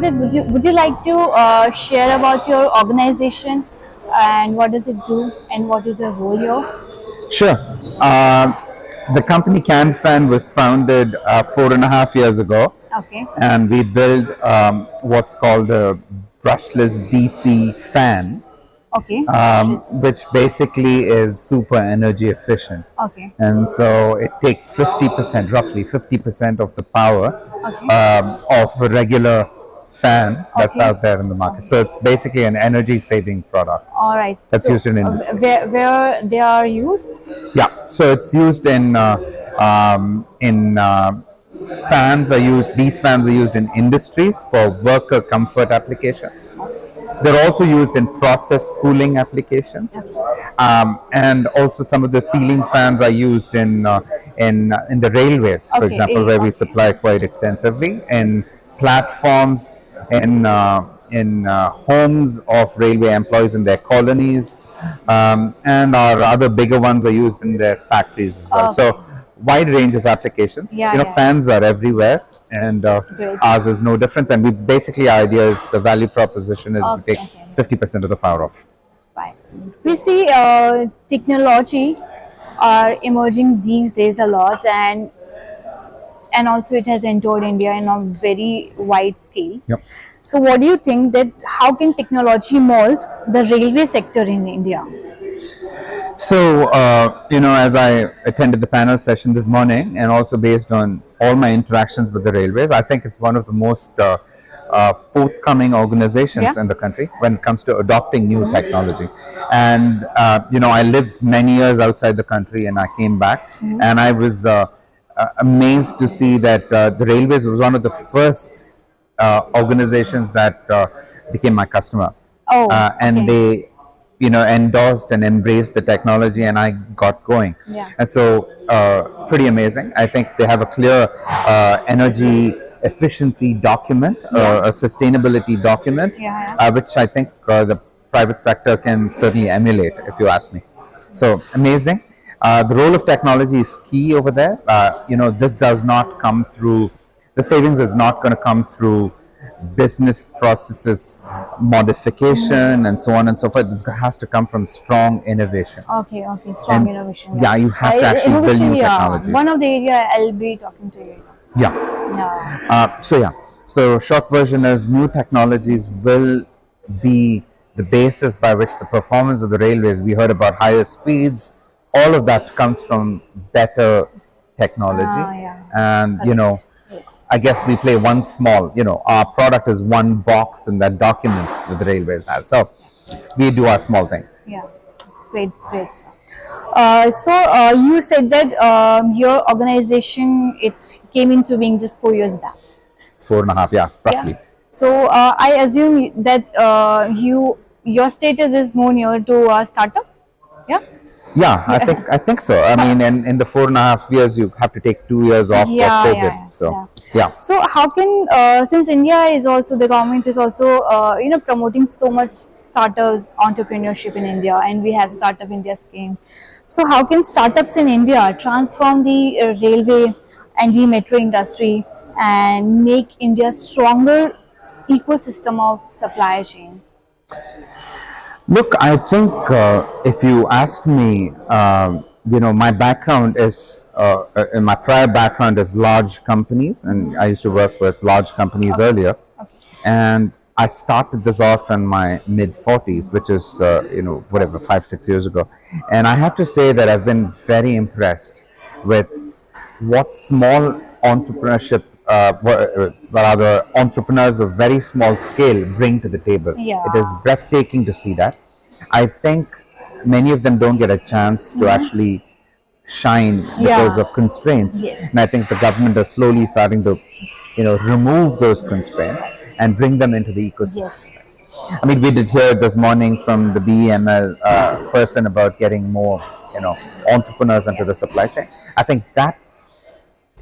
start with, would you like to share about your organization and what does it do and what is your role here? Sure. The company Canfan was founded 4.5 years ago, Okay. and we built what's called a brushless DC fan, Okay. Brushless. which basically is super energy efficient. Okay. And so it takes 50%, roughly 50% of the power Okay. of a regular fan that's Okay. out there in the market. So it's basically an energy saving product All right. that's So, used in industry. where they are used? Yeah, so it's used in fans are used. These fans are used in industries for worker comfort applications. They're also used in process cooling applications, and also some of the ceiling fans are used in the railways, for Okay. example, where we Okay. supply quite extensively in platforms, in homes of railway employees in their colonies, and our other bigger ones are used in their factories as well. Okay. So wide range of applications. Yeah, yeah. Fans are everywhere, and Great. ours is no difference. And we basically, our idea is the value proposition is to Okay. take Okay. 50% of the power off. Fine. We see technology are emerging these days a lot, and also it has entered India in a very wide scale. Yep. So, what do you think that how can technology mold the railway sector in India? So, as I attended the panel session this morning, and also based on all my interactions with the railways, I think it's one of the most forthcoming organizations Yeah. in the country when it comes to adopting new technology. And, I lived many years outside the country and I came back, and I was amazed to see that the railways was one of the first organizations that became my customer. Oh, And okay. they endorsed and embraced the technology, and I got going. Yeah. And so pretty amazing. I think they have a clear energy efficiency document, Yeah. a sustainability document, Yeah, yeah. which I think the private sector can certainly emulate, if you ask me. So amazing. The role of technology is key over there. This does not come through, the savings is not going to come through business processes modification and so on and so forth. This has to come from strong innovation. Okay, okay, strong And innovation. yeah, you have to actually build Innovation, new yeah. technologies. One of the area I'll be talking to you. Yeah. Yeah. So short version is new technologies will be the basis by which the performance of the railways. We heard about higher speeds. All of that comes from better technology, Yeah. and Correct. Yes. I guess we play one small. Our product is one box in that document that the railways has. So we do our small thing. Yeah. Great, great. Sir. So you said that your organization it came into being just 4 years back. 4.5, yeah, roughly. Yeah. So I assume that your status is more near to a startup. Yeah. Yeah, I think so. I mean, in the 4.5 years, you have to take 2 years off for Yeah, COVID. yeah, So yeah. yeah. So how can since India is also the government is also promoting so much startups entrepreneurship in India, and we have Startup India scheme. So how can startups in India transform the railway and the metro industry and make India stronger ecosystem of supply chain? Look, I think if you ask me, my background is, my prior background is large companies, and I used to work with large companies earlier. Okay. And I started this off in my mid 40s, which is, whatever, 5-6 years ago. And I have to say that I've been very impressed with what small entrepreneurship, rather entrepreneurs of very small scale bring to the table. Yeah. It is breathtaking to see that. I think many of them don't get a chance to actually shine because Yeah. of constraints. Yes. And I think the government is slowly starting to, remove those constraints and bring them into the ecosystem. Yes. I mean, we did hear this morning from the BEML person about getting more, entrepreneurs into the supply chain. I think that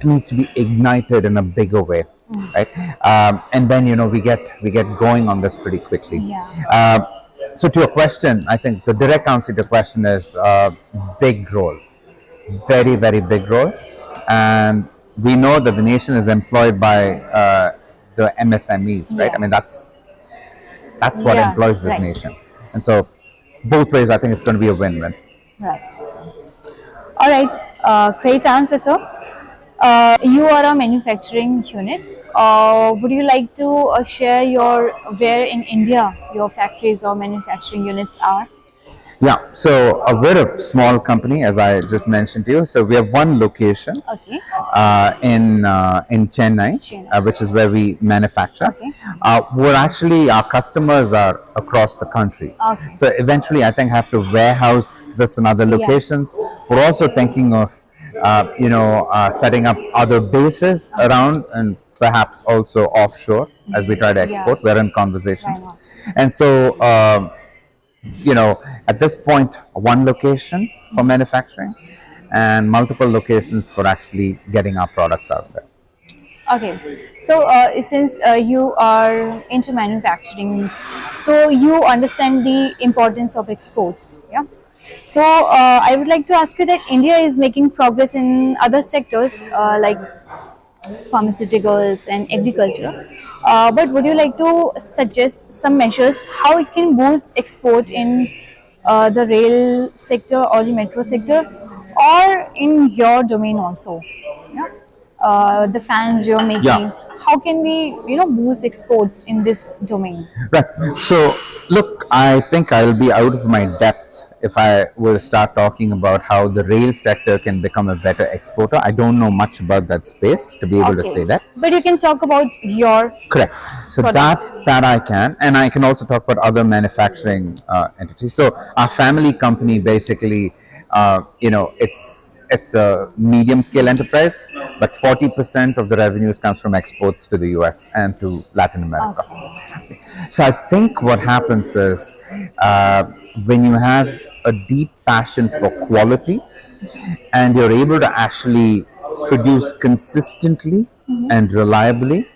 needs to be ignited in a bigger way, right? And then we get going on this pretty quickly. Yeah. So to your question, I think the direct answer to your question is big role, very big role, and we know that the nation is employed by the MSMEs, right? Yeah. I mean, that's what Yeah, employs this right. nation. And so, both ways, I think it's going to be a win-win. Right. All right. Great answer, sir. You are a manufacturing unit. Would you like to share your where in India your factories or manufacturing units are? Yeah, so we're a small company, as I just mentioned to you. So we have one location Okay. in Chennai, Chennai. which is where we manufacture. Okay. We're actually our customers are across the country. Okay. So eventually, I think have to warehouse this in other Yeah. locations. We're also thinking of setting up other bases around and perhaps also offshore as we try to Yeah. export. We're in Why conversations, not? and so. At this point, one location for manufacturing and multiple locations for actually getting our products out there. Okay, so since you are into manufacturing, so you understand the importance of exports. Yeah. So I would like to ask you that India is making progress in other sectors like pharmaceuticals and agriculture. But would you like to suggest some measures how it can boost export in the rail sector or the metro sector, or in your domain also? Yeah, the fans you're making. Yeah, How can we, boost exports in this domain? right. So, look, I think I'll be out of my depth if I were to start talking about how the rail sector can become a better exporter. I don't know much about that space to be able to say Okay, that. but you can talk about your Correct. So product. that I can, and I can also talk about other manufacturing entities. So our family company basically, it's a medium scale enterprise, but 40% of the revenues comes from exports to the US and to Latin America. Okay. So I think what happens is when you have a deep passion for quality and you're able to actually produce consistently and reliably,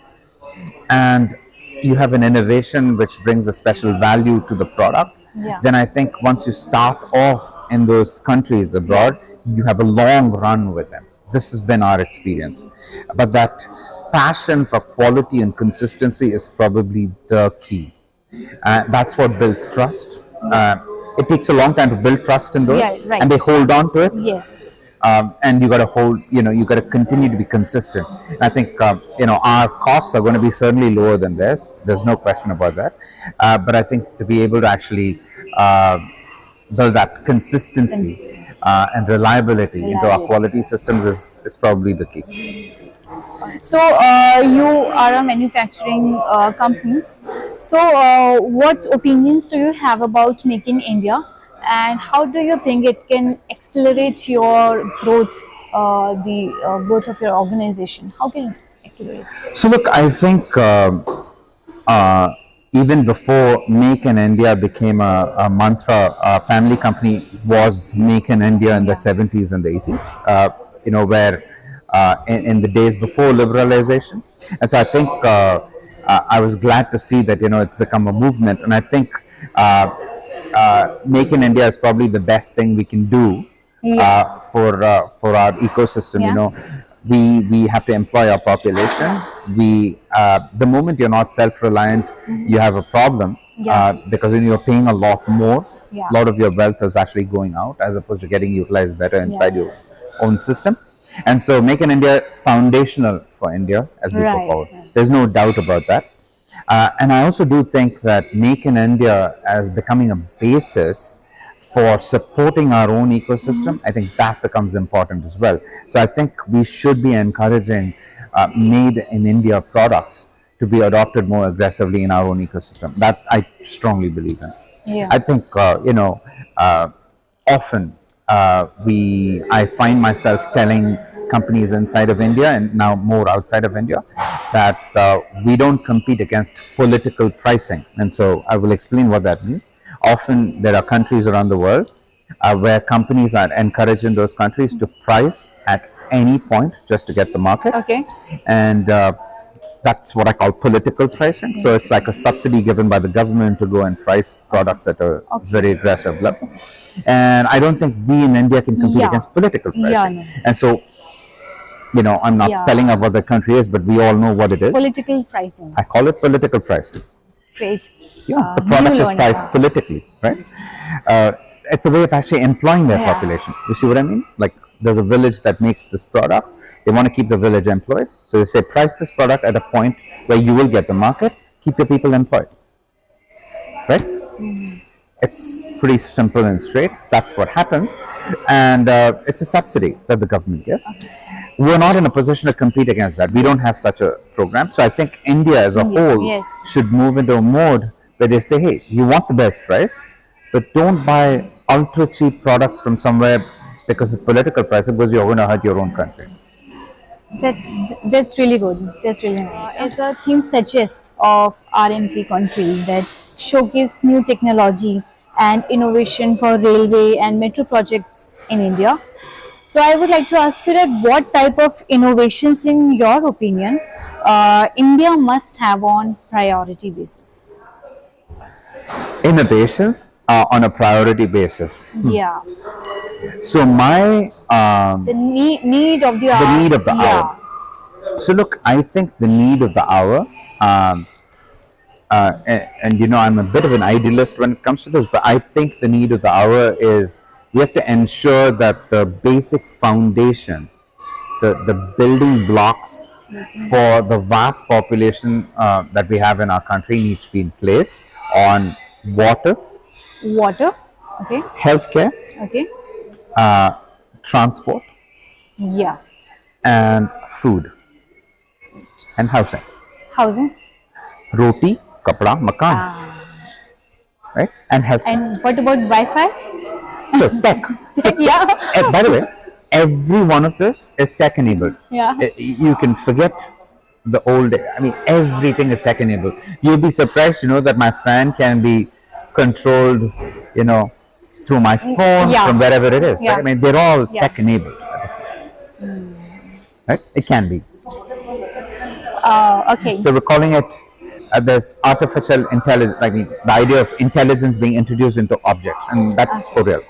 and you have an innovation which brings a special value to the product, Yeah. then I think once you start off in those countries abroad, you have a long run with them. This has been our experience. But that passion for quality and consistency is probably the key. That's what builds trust. It takes a long time to build trust in those, Yeah, right. and they hold on to it. Yes. And you got to hold, you got to continue to be consistent. And I think our costs are going to be certainly lower than theirs. There's no question about that. But I think to be able to actually build that consistency and reliability into our quality systems is probably the key. So you are a manufacturing company. So what opinions do you have about Make in India, and how do you think it can accelerate your growth, the growth of your organization? How can it accelerate? So look, I think uh, even before Make in India became a mantra, a family company was Make in India in the Yeah. 70s and the 80s, where in the days before liberalization. And so I think I was glad to see that, it's become a movement. And I think Make in India is probably the best thing we can do Yeah. for our ecosystem. Yeah. We have to employ our population. The moment you're not self-reliant, you have a problem. Yeah. Because when you're paying a lot more, Yeah. a lot of your wealth is actually going out as opposed to getting utilized better inside your own system. And so Make in India foundational for India as we go forward. There's no doubt about that. And I also do think that Make in India as becoming a basis for supporting our own ecosystem, I think that becomes important as well. So I think we should be encouraging made in India products to be adopted more aggressively in our own ecosystem. That I strongly believe in. Yeah. I think often I find myself telling companies inside of India and now more outside of India that we don't compete against political pricing. And so I will explain what that means. Often there are countries around the world where companies are encouraged in those countries to price at any point just to get the market. Okay. And that's what I call political pricing. So it's like a subsidy given by the government to go and price products at a very aggressive level. And I don't think we in India can compete Yeah. against political pricing. Yeah, no. And so I'm not Yeah. spelling out what the country is, but we all know what it is. Political pricing. I call it political pricing. Great. Yeah, the New product is learning. priced politically, right? It's a way of actually employing their Yeah. population. You see what I mean? Like there's a village that makes this product. They want to keep the village employed, so they say price this product at a point where you will get the market. Keep your people employed, right? It's pretty simple and straight. That's what happens, and it's a subsidy that the government gives. We're not in a position to compete against that. We don't have such a program. So I think India as a whole Yes. should move into a mode where they say, hey, you want the best price, but don't buy ultra cheap products from somewhere because of political pricing, because you're going to hurt your own country. That's that's really good. That's really nice. As a theme suggests of RMT Conclave that showcase new technology and innovation for railway and metro projects in India. So I would like to ask you that what type of innovations, in your opinion, India must have on priority basis? Innovations on a priority basis. Yeah, So my the need of the hour. the need of the hour. So look, I think the need of the hour, and I'm a bit of an idealist when it comes to this, but I think the need of the hour is we have to ensure that the basic foundation, the building blocks for the vast population that we have in our country needs to be in place on water, Water. Okay. healthcare, Okay. transport, Yeah. and food and housing. Housing. Roti, kapda, makan, Ah. right? And healthcare. And what about Wi-Fi? So tech. Yeah. By the way, every one of this is tech enabled. Yeah. You can forget the old. I mean, everything is tech enabled. You'll be surprised to know that my fan can be controlled, through my phone Yeah. from wherever it is. Yeah. Right? I mean, they're all Yeah. tech enabled. Right? It can be. Okay. So we're calling it. There's artificial intelligence. I mean, the idea of intelligence being introduced into objects, and that's for real.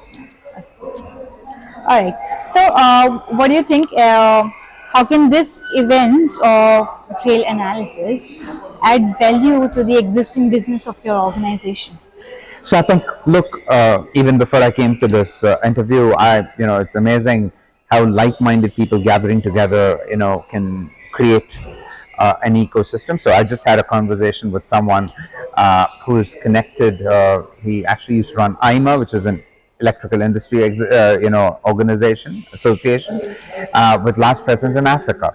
All right. So, what do you think? How can this event of rail analysis add value to the existing business of your organization? So I think, look, even before I came to this interview, it's amazing how like-minded people gathering together, can create an ecosystem. So I just had a conversation with someone who is connected. He actually used to run IMA, which is an electrical industry, organization, association, with large presence in Africa.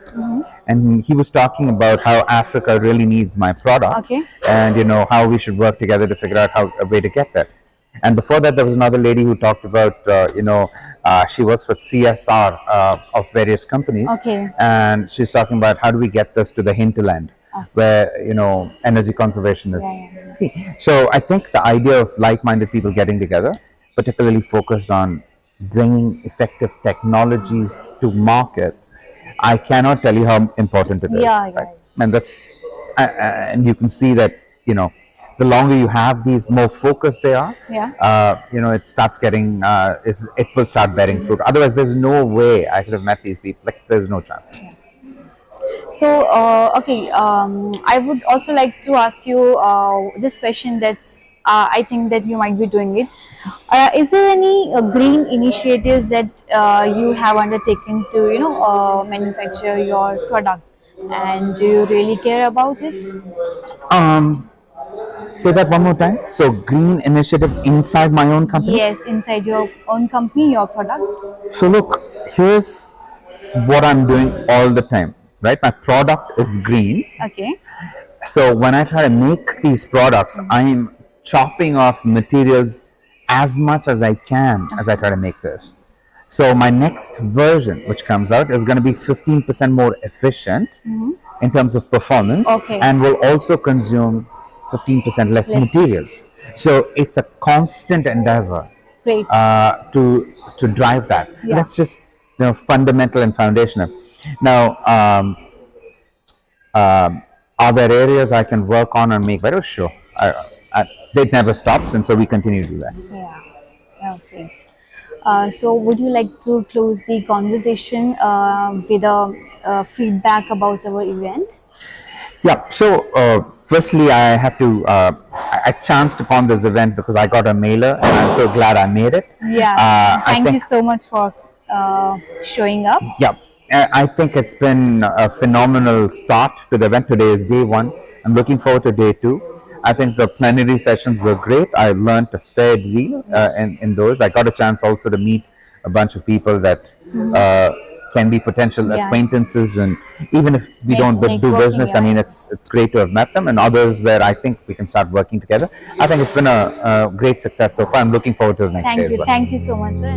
And he was talking about how Africa really needs my product, Okay. and how we should work together to figure out a way to get there. And before that, there was another lady who talked about, she works with CSR of various companies, Okay. and she's talking about how do we get this to the hinterland, where energy conservation is key. So I think the idea of like-minded people getting together, particularly focused on bringing effective technologies to market, I cannot tell you how important it is. Yeah, right? And that's and you can see that the longer you have these, more focused they are. Yeah. It starts getting it will start bearing fruit. Otherwise, there's no way I could have met these people. Like, there's no chance. So, okay, I would also like to ask you this question that I think that you might be doing it. Is there any green initiatives that you have undertaken to, manufacture your product? And do you really care about it? Say that one more time. So, green initiatives inside my own company. Yes, inside your own company, your product. So, look, here's what I'm doing all the time. Right, my product is green. Okay. So when I try to make these products, I'm chopping off materials as much as I can as I try to make this. So my next version, which comes out, is going to be 15% more efficient in terms of performance, Okay. and will also consume 15% less material. So it's a constant endeavor Great. to drive that. Yeah. That's just fundamental and foundational. Now, are there areas I can work on and make better? Sure. It never stops, and so we continue to do that. Yeah. Okay. So would you like to close the conversation with a feedback about our event? Yeah. So, firstly, I have to. I chanced upon this event because I got a mailer, and I'm so glad I made it. Yeah, and I thank you think, so much for showing up. yeah, I think it's been a phenomenal start to the event. Today is day one. I'm looking forward to day two. I think the plenary sessions were great. I learned a fair deal in those. I got a chance also to meet a bunch of people that can be potential Yeah, acquaintances, and even if we don't do networking. business, I mean, Yeah. it's great to have met them, and others where I think we can start working together. I think it's been a great success so far. I'm looking forward to the next day as well. Thank you so much, sir.